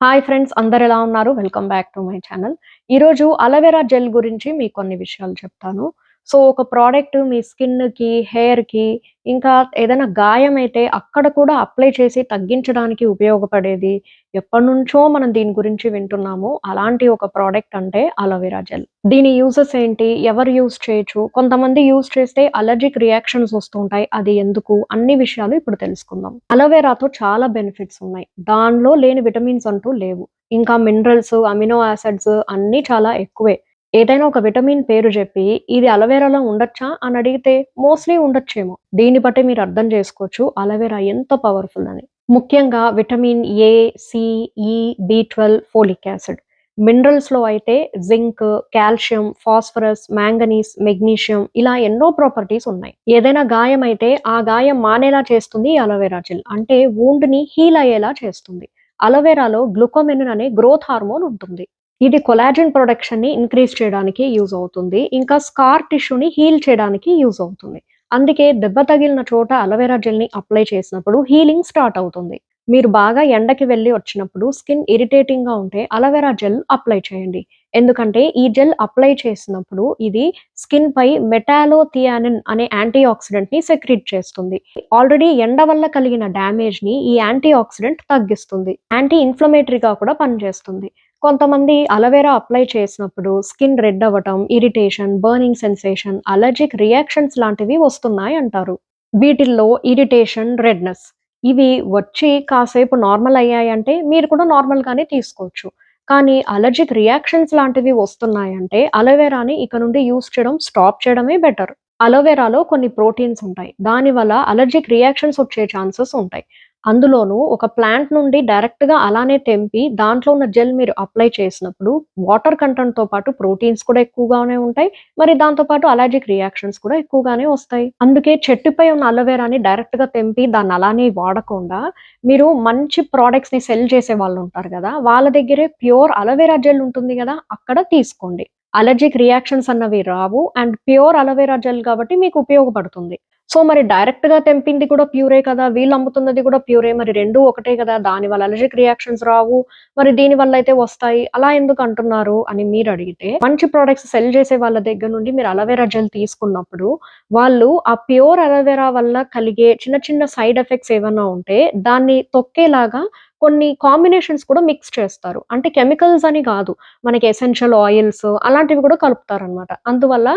Hi friends, అందరు ఎలా ఉన్నారు? Welcome back to my channel. ఈరోజు అలోవెరా జెల్ గురించి మీకు కొన్ని విషయాలు చెప్తాను. సో, ఒక ప్రోడక్ట్ మీ స్కిన్‌కి, హెయిర్‌కి ఇంకా ఏదైనా గాయమైతే అక్కడ కూడా అప్లై చేసి తగ్గించడానికి ఉపయోగపడేది. ఎప్పటినుంచో మనం దీని గురించి వింటున్నాము. అలాంటి ఒక ప్రోడక్ట్ అంటే అలోవెరా జెల్. దీని యూజెస్ ఏంటి? ఎవరు యూజ్ చేయొచ్చు? కొంతమంది యూజ్ చేస్తే అలర్జిక్ రియాక్షన్స్ వస్తుంటాయి. అది ఎందుకు? అన్ని విషయాలు ఇప్పుడు తెలుసుకుందాం. అలోవెరాతో చాలా బెనిఫిట్స్ ఉన్నాయి. దానిలో లేని విటమిన్స్ అంటూ లేవు. ఇంకా మినరల్స్, అమినో యాసిడ్స్ అన్నీ చాలా ఎక్కువే. ఏదైనా ఒక విటమిన్ పేరు జెప్పి, ఇది అలోవెరాలో ఉండొచ్చా అని అడిగితే మోస్ట్‌లీ ఉండొచ్చేమో. దీన్ని బట్టి మీరు అర్థం జేసుకోవచ్చు అలోవెరా ఎంత పవర్‌ఫుల్ అని. ముఖ్యంగా విటమిన్ ఏ, సి, ఈ, బి12, ఫోలిక్ యాసిడ్. మినరల్స్‌లో అయితే zinc, calcium, phosphorus, manganese, magnesium ఇలా ఎన్నో ప్రాపర్టీస్ ఉన్నాయి. ఏదైనా గాయమైతే ఆ గాయం మానేలా చేస్తుంది ఈ అలోవెరా జెల్. అంటే వూండ్‌ని హీల్ అయ్యేలా చేస్తుంది. అలోవెరాలో గ్లూకోమెనిన్ అనే గ్రోత్ హార్మోన్ ఉంటుంది. ఇది కొలాజన్ ప్రొడక్షన్‌ని ఇంక్రీజ్ చేయడానికి యూజ్ అవుతుంది. ఇంకా స్కార్ టిష్యూని హీల్ చేయడానికి యూజ్ అవుతుంది. అందుకే దెబ్బ తగిలిన చోట అలోవెరా జెల్‌ని అప్లై చేసినప్పుడు హీలింగ్ స్టార్ట్ అవుతుంది. మీరు బాగా ఎండకి వెళ్లి వచ్చినప్పుడు స్కిన్ ఇరిటేటింగ్‌గా ఉంటే అలోవెరా జెల్ అప్లై చేయండి. ఎందుకంటే ఈ జెల్ అప్లై చేసినప్పుడు ఇది స్కిన్‌పై మెటాలోథియానిన్ అనే యాంటీ ఆక్సిడెంట్‌ని సెక్రీట్ చేస్తుంది. ఆల్రెడీ ఎండ వల్ల కలిగిన డ్యామేజ్‌ని ఈ యాంటీ ఆక్సిడెంట్ తగ్గిస్తుంది. యాంటీ ఇన్‌ఫ్లమేటరీగా కూడా పనిచేస్తుంది. కొంతమంది అలోవెరా అప్లై చేసినప్పుడు స్కిన్ రెడ్ అవ్వటం, irritation, burning sensation, allergic reactions లాంటివి వస్తున్నాయి అంటారు. వీటిల్లో ఇరిటేషన్, రెడ్‌నెస్ ఇవి వచ్చి కాసేపు నార్మల్ అయ్యాయంటే మీరు కూడా నార్మల్‌గానే తీసుకోవచ్చు. కానీ అలర్జిక్ రియాక్షన్స్ లాంటివి వస్తున్నాయంటే అలోవెరాని ఇక నుండి యూజ్ చేయడం స్టాప్ చేయడమే బెటర్. అలోవెరాలో కొన్ని ప్రోటీన్స్ ఉంటాయి. దానివల్ల అలర్జిక్ రియాక్షన్స్ వచ్చే ఛాన్సెస్ ఉంటాయి. అందులోనూ ఒక ప్లాంట్ నుండి డైరెక్ట్‌గా అలానే తెంపి దాంట్లో ఉన్న జెల్ మీరు అప్లై చేసినప్పుడు వాటర్ కంటెంట్‌తో పాటు ప్రోటీన్స్ కూడా ఎక్కువగానే ఉంటాయి. మరి దాంతో పాటు అలర్జిక్ రియాక్షన్స్ కూడా ఎక్కువగానే వస్తాయి. అందుకే చెట్టుపై ఉన్న అలోవెరాని డైరెక్ట్‌గా తెంపి దాన్ని అలానే వాడకుండా మీరు మంచి ప్రొడక్ట్స్‌ని సెల్ చేసే వాళ్ళుంటారు గదా! వాళ్ళ దగ్గరే ప్యూర్ అలోవెరా జెల్ ఉంటుంది గదా! అక్కడ తీసుకోండి. అలర్జిక్ రియాక్షన్స్ అన్నవి రావు. అండ్ ప్యూర్ అలోవెరా జెల్ కాబట్టి మీకు ఉపయోగపడుతుంది. సో, మరి డైరెక్ట్‌గా తెంపింది కూడా ప్యూరే కదా! వీళ్ళమ్ముతున్నది కూడా ప్యూరే. మరి 2 ఒకటే కదా! దానివల్ల అలర్జిక్ రియాక్షన్స్ రావు. మరి దీనివల్లయితే వస్తాయి. అలా ఎందుకు అంటున్నారు అని మీరడిగితే, మంచి ప్రొడక్ట్స్ సెల్ చేసే వాళ్ళ దగ్గర నుండి మీరు అలోవెరా జెల్ తీసుకున్నప్పుడు, వాళ్ళు ఆ ప్యూర్ అలోవెరా వల్ల కలిగే చిన్న చిన్న సైడ్ ఎఫెక్ట్స్ ఏవన్నా ఉంటే, దాన్ని తొక్కేలాగా కొన్ని కాంబినేషన్స్ కూడా మిక్స్ చేస్తారు. అంటే కెమికల్స్ అని గాదు. మనకి ఎసెన్షియల్ ఆయిల్స్ అలాంటివి కూడా కలుపుతారనమాట. అందువల్ల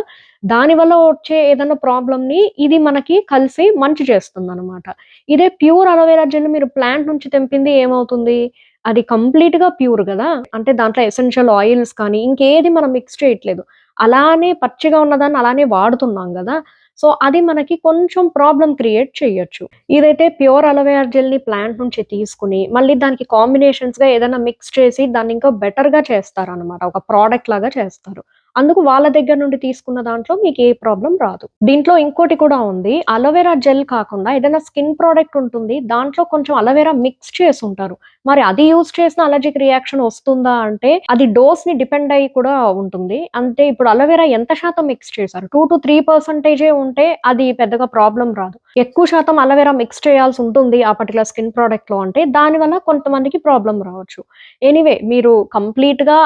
దానివల్ల వచ్చే ఏదన్నా ప్రాబ్లమ్‌ని ఇది మనకి కలిసి మంచి చేస్తుందనమాట. ఇదే ప్యూర్ అలోవెరా జెల్ మీరు ప్లాంట్ నుంచి తెంపింది ఏమవుతుంది? అది కంప్లీట్‌గా ప్యూర్ గదా! అంటే దాంట్లో ఎసెన్షియల్ ఆయిల్స్ కానీ, ఇంకేది మనం మిక్స్ చేయట్లేదు. అలానే పచ్చిగా ఉన్నదాన్ని అలానే వాడుతున్నాం గదా! సో, అది మనకి కొంచెం ప్రాబ్లమ్ క్రియేట్ చేయొచ్చు. ఇదైతే ప్యూర్ అలోవెరా జెల్‌ని ప్లాంట్ నుంచి తీసుకొని, మళ్ళీ దానికి కాంబినేషన్స్‌గా ఏదైనా మిక్స్ చేసి దాన్ని ఇంకా బెటర్‌గా చేస్తారనమాట. ఒక ప్రొడక్ట్ లాగా చేస్తారు. అందుకు వాళ్ళ దగ్గర నుండి తీసుకున్న దాంట్లో మీకు ఏ ప్రాబ్లమ్ రాదు. దీంట్లో ఇంకోటి కూడా ఉంది. అలోవెరా జెల్ కాకుండా ఏదైనా స్కిన్ ప్రొడక్ట్ ఉంటుంది. దాంట్లో కొంచెం అలోవెరా మిక్స్ చేసుంటారు. మరి అది యూజ్ చేసిన అలర్జిక్ రియాక్షన్ వస్తుందా అంటే, అది డోస్‌ని డిపెండ్ అయ్యి కూడా ఉంటుంది. అంటే ఇప్పుడు అలోవెరా ఎంత శాతం మిక్స్ చేశారు? 2-3% ఉంటే అది పెద్దగా ప్రాబ్లమ్ రాదు. ఎక్కువ శాతం అలోవెరా మిక్స్ చేయాల్సి ఉంటుంది ఆ పర్టిక్యులర్ స్కిన్ ప్రొడక్ట్‌లో అంటే, దానివల్ల కొంతమందికి ప్రాబ్లమ్ రావచ్చు. ఎనీవే మీరు కంప్లీట్‌గా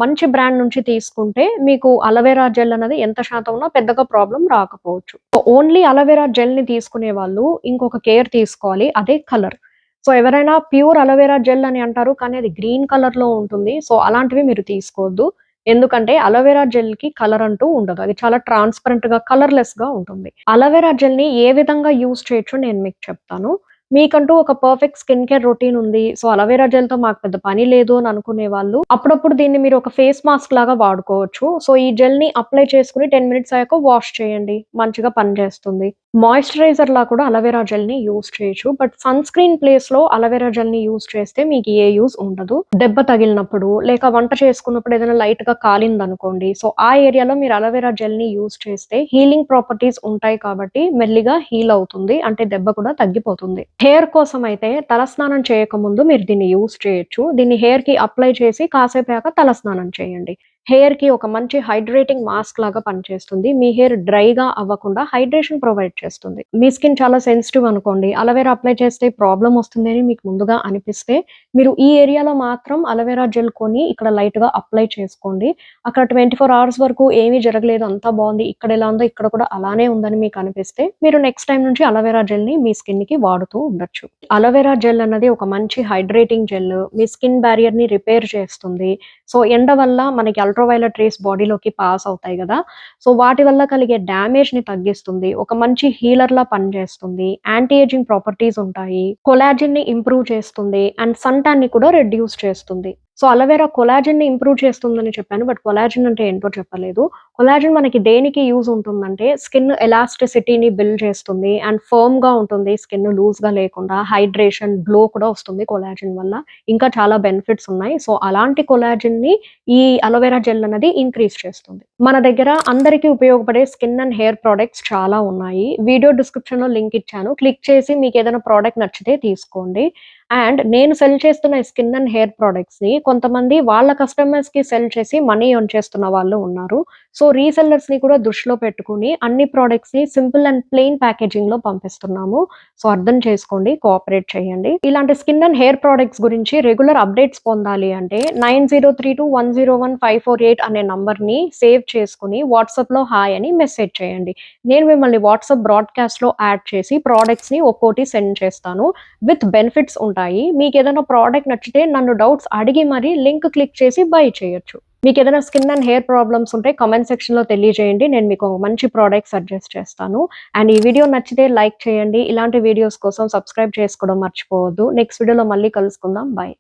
మంచి బ్రాండ్ నుంచి తీసుకుంటే మీకు అలోవెరా జెల్ అనేది ఎంత శాతం ఉన్నా పెద్దగా ప్రాబ్లమ్ రాకపోవచ్చు. ఓన్లీ అలోవెరా జెల్‌ని తీసుకునే వాళ్ళు ఇంకొక కేర్ తీసుకోవాలి. అదే కలర్. సో, ఎవరైనా ప్యూర్ అలోవెరా జెల్ అని అంటారు. కానీ అది గ్రీన్ కలర్‌లో ఉంటుంది. సో, అలాంటివి మీరు తీసుకోవద్దు. ఎందుకంటే అలోవెరా జెల్‌కి కలర్ అంటూ ఉండదు. అది చాలా ట్రాన్స్‌పరెంట్‌గా, కలర్‌లెస్‌గా ఉంటుంది. అలోవెరా జెల్‌ని ఏ విధంగా యూజ్ చేయొచ్చో నేను మీకు చెప్తాను. మీకంటూ ఒక పర్ఫెక్ట్ స్కిన్ కేర్ రొటీన్ ఉంది. సో, అలోవెరా జెల్‌తో మాకు పెద్ద పని లేదు అని అనుకునే వాళ్ళు అప్పుడప్పుడు దీన్ని మీరు ఒక ఫేస్ మాస్క్ లాగా వాడుకోవచ్చు. సో, ఈ జెల్‌ని అప్లై చేసుకొని 10 మినిట్స్ అయ్యాక వాష్ చేయండి. మంచిగా పనిచేస్తుంది. మాయిశ్చరైజర్‌లా కూడా అలోవెరా జెల్‌ని యూజ్ చేయొచ్చు. బట్ సన్ స్క్రీన్ ప్లేస్‌లో అలోవెరా జెల్‌ని యూజ్ చేస్తే మీకు ఏ యూజ్ ఉండదు. దెబ్బ తగిలినప్పుడు, లేక వంట చేసుకున్నప్పుడు ఏదైనా లైట్‌గా కాలిందనుకోండి. సో, ఆ ఏరియాలో మీరు అలోవెరా జెల్‌ని యూజ్ చేస్తే హీలింగ్ ప్రాపర్టీస్ ఉంటాయి కాబట్టి మెల్లిగా హీల్ అవుతుంది. అంటే దెబ్బ కూడా తగ్గిపోతుంది. హెయిర్ కోసమైతే తలస్నానం చేయకముందు మీరు దీన్ని యూజ్ చేయొచ్చు. దీన్ని హెయిర్‌కి అప్లై చేసి కాసేపయ్యాక తలస్నానం చేయండి. హెయిర్‌కి ఒక మంచి హైడ్రేటింగ్ మాస్క్ లాగా పనిచేస్తుంది. మీ హెయిర్ డ్రైగా అవ్వకుండా హైడ్రేషన్ ప్రొవైడ్ చేస్తుంది. మీ స్కిన్ చాలా సెన్సిటివ్ అనుకోండి. అలోవెరా అప్లై చేస్తే ప్రాబ్లమ్ వస్తుంది అని మీకు ముందుగా అనిపిస్తే, మీరు ఈ ఏరియాలో మాత్రం అలోవెరా జెల్ కొని ఇక్కడ లైట్‌గా అప్లై చేసుకోండి. అక్కడ 24 అవర్స్ వరకు ఏమీ జరగలేదు, అంతా బావుంది. ఇక్కడ ఎలా ఉందో ఇక్కడ కూడా అలానే ఉందని మీకు అనిపిస్తే, మీరు నెక్స్ట్ టైమ్ నుంచి అలోవెరా జెల్‌ని మీ స్కిన్‌కి వాడుతూ ఉండొచ్చు. అలోవెరా జెల్ అన్నది ఒక మంచి హైడ్రేటింగ్ జెల్. మీ స్కిన్ బ్యారియర్‌ని రిపేర్ చేస్తుంది. సో, ఎండ వల్ల మనకి అల్ట్రావైలెట్ రేస్ బాడీలోకి పాస్ అవుతాయి గదా! సో, వాటి వల్ల కలిగే డ్యామేజ్‌ని తగ్గిస్తుంది. ఒక మంచి హీలర్‌లా పనిచేస్తుంది. యాంటీ ఏజింగ్ ప్రాపర్టీస్ ఉంటాయి. కొలాజెన్‌ని ఇంప్రూవ్ చేస్తుంది. అండ్ సన్ టాన్‌ని కూడా రెడ్యూస్ చేస్తుంది. సో, అలోవెరా కొలాజెన్‌ని ఇంప్రూవ్ చేస్తుందని చెప్పాను. బట్ కొలాజెన్ అంటే ఏంటో చెప్పలేదు. కొలాజెన్ మనకి దేనికి యూజ్ ఉంటుందంటే, స్కిన్ ఎలాస్టిసిటీని బిల్డ్ చేస్తుంది. అండ్ ఫర్మ్‌గా ఉంటుంది. స్కిన్ లూజ్‌గా లేకుండా హైడ్రేషన్, గ్లో కూడా వస్తుంది కొలాజెన్ వల్ల. ఇంకా చాలా బెనిఫిట్స్ ఉన్నాయి. సో, అలాంటి కొలాజెన్‌ని ఈ అలోవెరా జెల్ అన్నది ఇంక్రీజ్ చేస్తుంది. మన దగ్గర అందరికీ ఉపయోగపడే స్కిన్ అండ్ హెయిర్ ప్రొడక్ట్స్ చాలా ఉన్నాయి. వీడియో డిస్క్రిప్షన్‌లో లింక్ ఇచ్చాను. క్లిక్ చేసి మీకేదైనా ప్రొడక్ట్ నచ్చితే తీసుకోండి. అండ్ నేను సెల్ చేస్తున్న ఈ స్కిన్ అండ్ హెయిర్ ప్రొడక్ట్స్‌ని కొంతమంది వాళ్ళ కస్టమర్స్‌కి సెల్ చేసి మనీ ఎర్న్ చేస్తున్న వాళ్ళు ఉన్నారు. సో, రీసెల్లర్స్‌ని కూడా దృష్టిలో పెట్టుకొని అన్ని ప్రొడక్ట్స్‌ని సింపుల్ అండ్ ప్లెయిన్ ప్యాకేజింగ్‌లో పంపిస్తున్నాము. సో, అర్థం చేసుకోండి. కోఆపరేట్ చేయండి. ఇలాంటి స్కిన్ అండ్ హెయిర్ ప్రొడక్ట్స్ గురించి రెగ్యులర్ అప్డేట్స్ పొందాలి అంటే 9032101548 అనే నంబర్‌ని సేవ్ చేసుకొని వాట్సాప్‌లో హాయ్ అని మెసేజ్ చేయండి. నేను మిమ్మల్ని వాట్సాప్ బ్రాడ్‌కాస్ట్‌లో యాడ్ చేసి ప్రొడక్ట్స్‌ని ఒక్కోటి సెండ్ చేస్తాను. విత్ బెనిఫిట్స్ ఉంటాయి. మీకేదైనా ప్రొడక్ట్ నచ్చితే నన్ను డౌట్స్ అడిగి మరి లింక్ క్లిక్ చేసి బై చేయొచ్చు. మీకేదైనా స్కిన్ అండ్ హెయిర్ ప్రాబ్లమ్స్ ఉంటే కామెంట్ సెక్షన్‌లో తెలియజేయండి. నేను మీకు ఒక మంచి ప్రొడక్ట్ సజెస్ట్ చేస్తాను. అండ్ ఈ వీడియో నచ్చితే లైక్ చేయండి. ఇలాంటి వీడియోస్ కోసం సబ్స్క్రైబ్ చేసుకోవడం మర్చిపోవద్దు. నెక్స్ట్ వీడియోలో మళ్ళీ కలుసుకుందాం. బై.